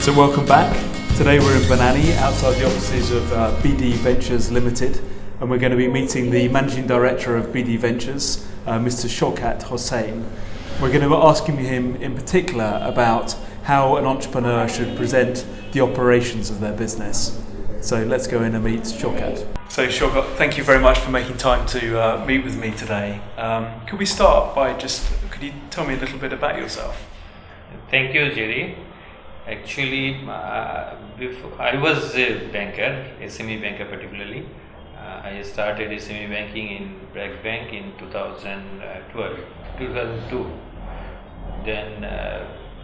So welcome back. Today we're in Banani, outside the offices of BD Ventures Limited, and we're going to be meeting the Managing Director of BD Ventures, Mr. Shaukat Hossain. We're going to be asking him in particular about how an entrepreneur should present the operations of their business. So let's go in and meet Shaukat. So Shaukat, thank you very much for making time to meet with me today. Could we start by could you tell me a little bit about yourself? Thank you, Jerry. Actually, before I was a banker, SME banker particularly. I started SME banking in BRAC Bank in 2002. Then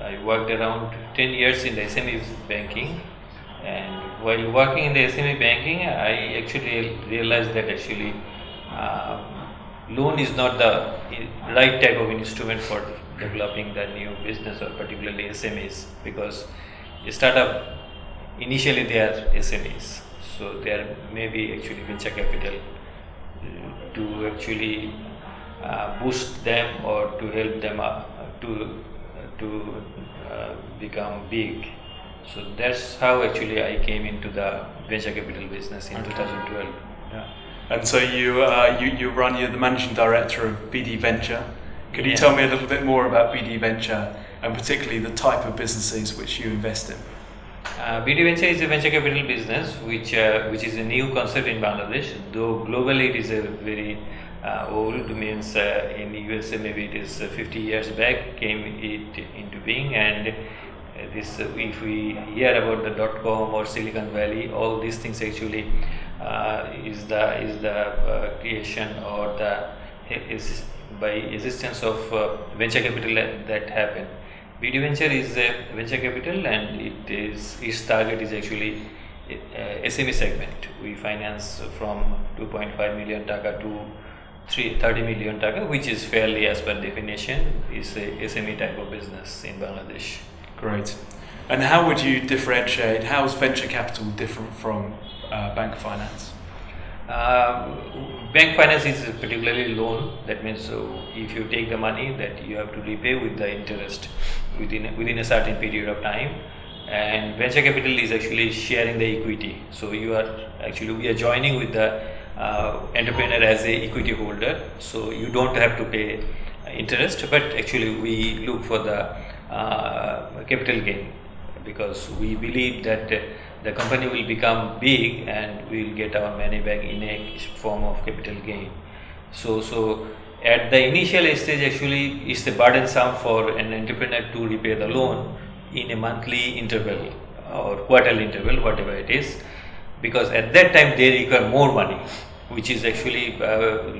I worked around 10 years in the SME banking, and while working in the SME banking, I actually realized that loan is not the right type of instrument for developing the new business, or particularly SMEs, because a startup initially they are SMEs, so there may be actually venture capital to actually boost them or to help them to become big. So that's how actually I came into the venture capital business in 2012. Yeah. And so you're the managing director of BD Venture. Could you tell me a little bit more about BD Venture and particularly the type of businesses which you invest in? BD Venture is a venture capital business which is a new concept in Bangladesh, though globally it is a very old, means in USA maybe it is 50 years back came it into being, and this if we hear about the .com or Silicon Valley, all these things actually is the creation or is by existence of venture capital that happened. BD Venture is a venture capital, and its target is actually SME segment. We finance from 2.5 million taka to 30 million taka, which is fairly, as per definition, is a SME type of business in Bangladesh. Great. And how would you differentiate? How is venture capital different from bank finance? Bank finance is particularly loan. That means if you take the money, that you have to repay with the interest within a certain period of time. And venture capital is actually sharing the equity. So we are joining with the entrepreneur as a equity holder. So you don't have to pay interest, but actually we look for the capital gain, because we believe that the company will become big and we will get our money back in a form of capital gain. So at the initial stage, actually it's a burdensome for an entrepreneur to repay the loan in a monthly interval or quarterly interval, whatever it is, because at that time they require more money, which is actually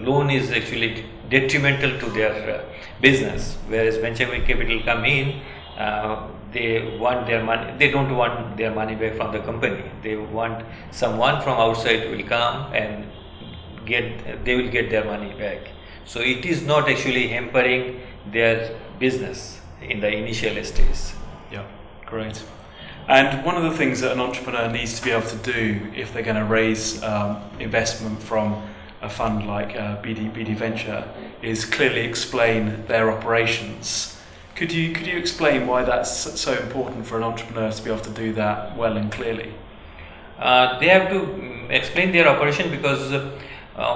loan is actually detrimental to their business, whereas venture capital come in, they want their money. They don't want their money back from the company. They want someone from outside will come and they will get their money back. So it is not actually hampering their business in the initial stage. Yeah, great. And one of the things that an entrepreneur needs to be able to do if they're going to raise investment from a fund like BD Venture is clearly explain their operations. Could you explain why that's so important for an entrepreneur to be able to do that well and clearly? They have to explain their operation, because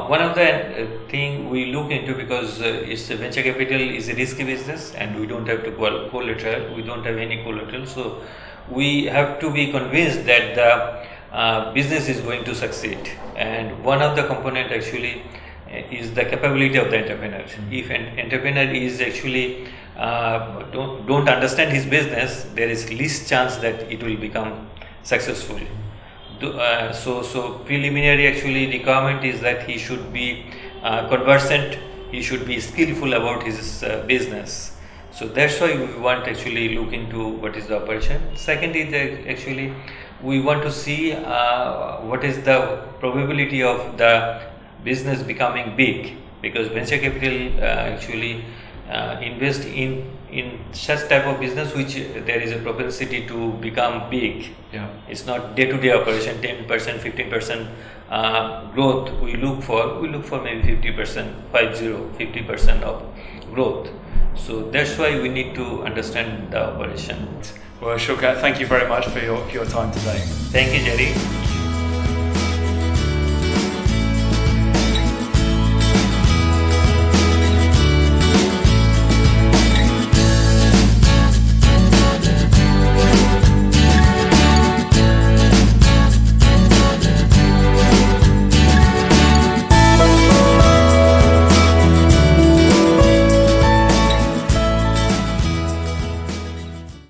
one of the thing we look into, because it's a venture capital is a risky business and we don't have to collateral, we don't have any collateral, so we have to be convinced that the business is going to succeed. And one of the component actually is the capability of the entrepreneur. If an entrepreneur is actually don't understand his business, there is least chance that it will become successful. So preliminary actually requirement is that he should be conversant, he should be skillful about his business. So that's why we want actually look into what is the operation. Second is that actually we want to see what is the probability of the business becoming big, because venture capital actually invest in such type of business which there is a propensity to become big. Yeah. It's not day-to-day operation, 10%, 15% growth we look for maybe 50% of growth. So that's why we need to understand the operation. Well, Shaukat, thank you very much for your time today. Thank you, Jerry.